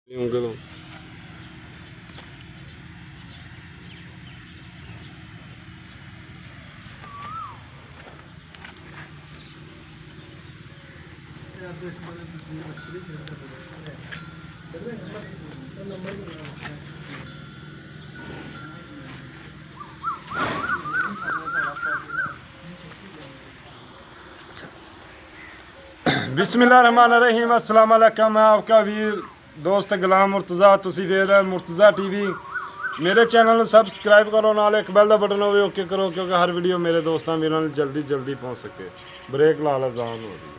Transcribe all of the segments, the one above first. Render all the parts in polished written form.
ਉਂਗਲ बिस्मिल्लाहिर्रहमानिर्रहीम। अस्सलाम वालेकुम। मैं आपका वीर दोस्त गुलाम मुर्तज़ा, तुसी वेख रहे मुर्तज़ा टीवी। मेरे चैनल सबसक्राइब करो, नाल एक बेल का बटन हो ओके करो, क्योंकि हर वीडियो मेरे दोस्तों मेरे नाल जल्दी पहुंच सके। ब्रेक ला ला जान हो रही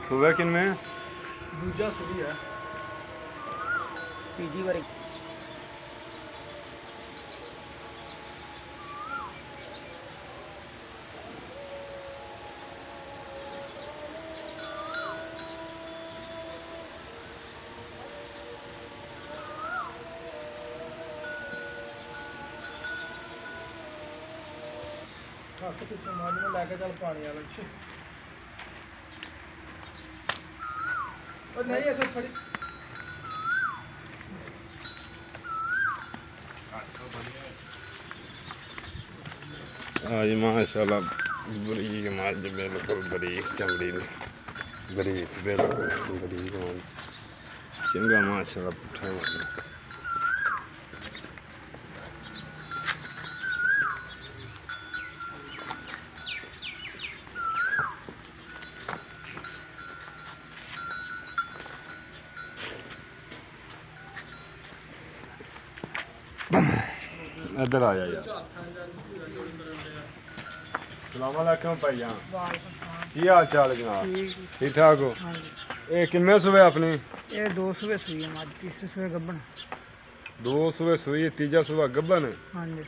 सुबह किन में दूजा सुबह है तीजी बारी हक पिछले माज में लैके चल पानी वाला और नहीं ऐसे थोड़ी आज माशाल्लाह बरीक मज बिल्कुल बरीक चमड़ी बरीक बिल्कुल बरीक चंगा माशाल्लाह पुट्ठा इधर आ जा यार। सलाम अलैकुम भाईजान, की हाल चाल जनाब? ठीक ठाक हो? ये किन्ने सुबह अपनी? ये दो सुबह सुई है माज, तीसरे सुबह गब्बन। दो सुबह सुई, तीजा सुबह गब्बन है। हाँ जी।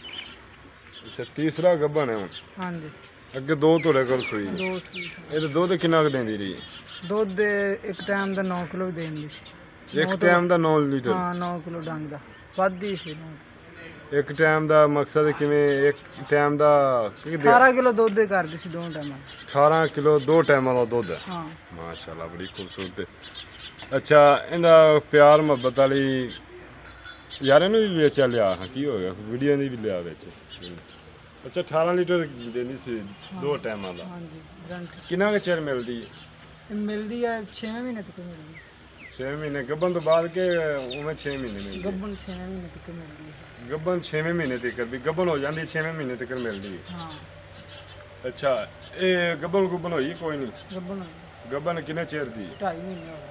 अच्छा, तीसरा गब्बन है हुण? हाँ जी। अगे दो तोड़े कोल सुई? दो सुई। ये दुध किन्ना क देंदी रही? दुध एक टाइम का 9 किलो देंदी सी। एक टाइम का 9 लीटर? हाँ 9 किलो डंग का वादी सी। एक टाइम का मकसद किवें? एक टाइम का 18 किलो दुध कर दी सी दो टाइम। 18 किलो दो टाइम वाला दुध है। हाँ माशाल्लाह बड़ी खूबसूरत है। अच्छा, इंदा प्यार मुहब्बत वाली यार भी बेचा लिया? हाँ, की हो गया वीडियो नहीं भी लिया बेच? अच्छा, 18 लीटर देनी सी दो टाइम का? हाँ जी। किन्ना क चिर मिलदी है? मिलदी है 6 महीने तक मिलदी है। 6 महीने गब्बन तो बाद के उमें 6 महीने मिलदी? गब्बन 6 महीने तक मिलदी है। गब्बन 6वें महीने तक भी गब्बन हो जाती 6वें महीने तक मिलती है। हाँ ਅੱਛਾ, ਇਹ ਗੱਬਨ ਹੋਈ ਕੋਈ ਨਹੀਂ? ਗੱਬਣ ਗੱਬਨ ਕਿੰਨੇ ਚਿਰ ਦੀ? 2.5 ਮਹੀਨੇ ਹੋ ਗਏ।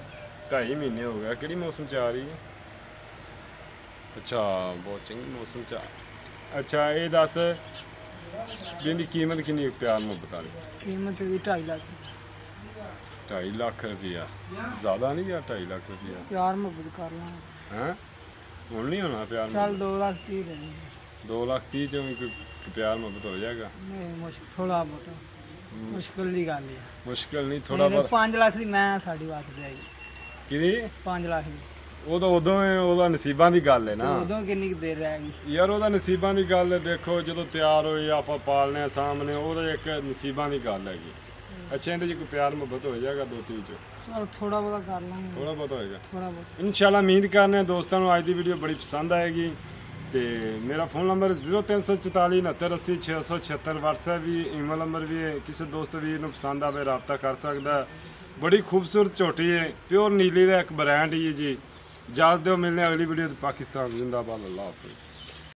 2.5 ਮਹੀਨੇ ਹੋ ਗਿਆ। ਕਿਹੜੀ ਮੌਸਮ ਚ ਆ ਰਹੀ ਹੈ? ਅੱਛਾ, ਬਹੁਤ ਚੰਗੀ ਮੌਸਮ ਚ ਅੱਛਾ, ਇਹ ਦੱਸ ਵੀ ਇਹਦੀ ਕੀਮਤ ਕਿੰਨੀ ਹੈ ਪਿਆਰ ਮੁਹੱਬਤ ਵਾਲੀ? ਕੀਮਤ ਵੀ 2.5 ਲੱਖ। 2.5 ਲੱਖ ਰੁਪਇਆ ਜ਼ਿਆਦਾ ਨਹੀਂ ਯਾਰ? 2.5 ਲੱਖ ਰੁਪਇਆ ਪਿਆਰ ਮੁਹੱਬਤ ਕਰ ਲਾਂਗੇ। ਹੈ ਹੁਣ ਨਹੀਂ ਹੋਣਾ ਪਿਆਰ ਚੱਲ ਮੁਹੱਬਤ? 2 ਲੱਖ 30 ਦੇ ਦੇ। 2 ਲੱਖ 30 ਚੋਂ ਵੀ ਕੋਈ ਪਿਆਰ ਮੁਹੱਬਤ ਹੋ ਜਾਏਗਾ? ਨਹੀਂ ਮੁਸ਼ਕਿਲ, ਥੋੜਾ ਬਹੁਤ ਮੁਸ਼ਕਿਲ ਦੀ ਗੱਲ ਹੈ। ਮੁਸ਼ਕਿਲ ਨਹੀਂ, ਥੋੜਾ ਬਹੁਤ। 5 ਲੱਖ ਦੀ ਮੈਂ ਸਾਡੀ ਬਾਤ ਜਾਏਗੀ। ਕਿਹਦੀ? 5 ਲੱਖ ਦੀ। ਉਹ ਤਾਂ ਉਦੋਂ ਉਹਦਾ ਨਸੀਬਾਂ ਦੀ ਗੱਲ ਹੈ ਨਾ। ਉਦੋਂ ਕਿੰਨੀ ਕੁ ਦੇਰ ਰਹਿ ਗਈ ਯਾਰ ਉਹਦਾ ਨਸੀਬਾਂ ਦੀ ਗੱਲ ਹੈ। ਦੇਖੋ ਜਦੋਂ ਤਿਆਰ ਹੋਏ ਆਪਾਂ ਪਾਲਨੇ ਆ ਸਾਹਮਣੇ, ਉਹਦਾ ਇੱਕ ਨਸੀਬਾਂ ਦੀ ਗੱਲ ਹੈਗੀ। ਅੱਛਾ, ਇਹਦੇ 'ਚ ਕੋਈ ਪਿਆਰ ਮੁਹੱਬਤ ਹੋ ਜਾਏਗਾ 2-3 ਚ? ਚਲ ਥੋੜਾ ਬਹੁਤਾ ਕਰ ਲਾਂਗੇ। ਥੋੜਾ ਬਹੁਤ ਹੋਏਗਾ ਥੋੜਾ ਬਹੁਤ ਇਨਸ਼ਾਅੱਲਾ। ਉਮੀਦ ਕਰਨੇ ਆ ਦੋਸਤਾਂ ਨੂੰ ਅੱਜ ਦੀ ਵੀਡੀਓ ਬੜੀ ਪਸੰਦ ਆਏਗੀ। ਤੇ ਮੇਰਾ ਫੋਨ ਨੰਬਰ 0344 69 80 676, WhatsApp ਵੀ, ਈਮੇਲ ਨੰਬਰ ਵੀ ਹੈ। ਕਿਸੇ ਦੋਸਤ ਵੀਰ ਨੂੰ ਪਸੰਦ ਆਵੇ ਰਾਬਤਾ ਕਰ ਸਕਦਾ ਹੈ। ਬੜੀ ਖੂਬਸੂਰਤ ਝੋਟੀ ਹੈ, ਪਿਓਰ ਨੀਲੀ ਦਾ ਇੱਕ ਬ੍ਰਾਂਡ ਹੀ ਹੈ ਜੀ। ਇਜਾਜ਼ਤ ਦਿਓ, ਮਿਲਨੇ ਅਗਲੀ ਵੀਡੀਓ। ਪਾਕਿਸਤਾਨ ਜ਼ਿੰਦਾਬਾਦ। ਅੱਲਾਹ ਹਾਫਿਜ਼।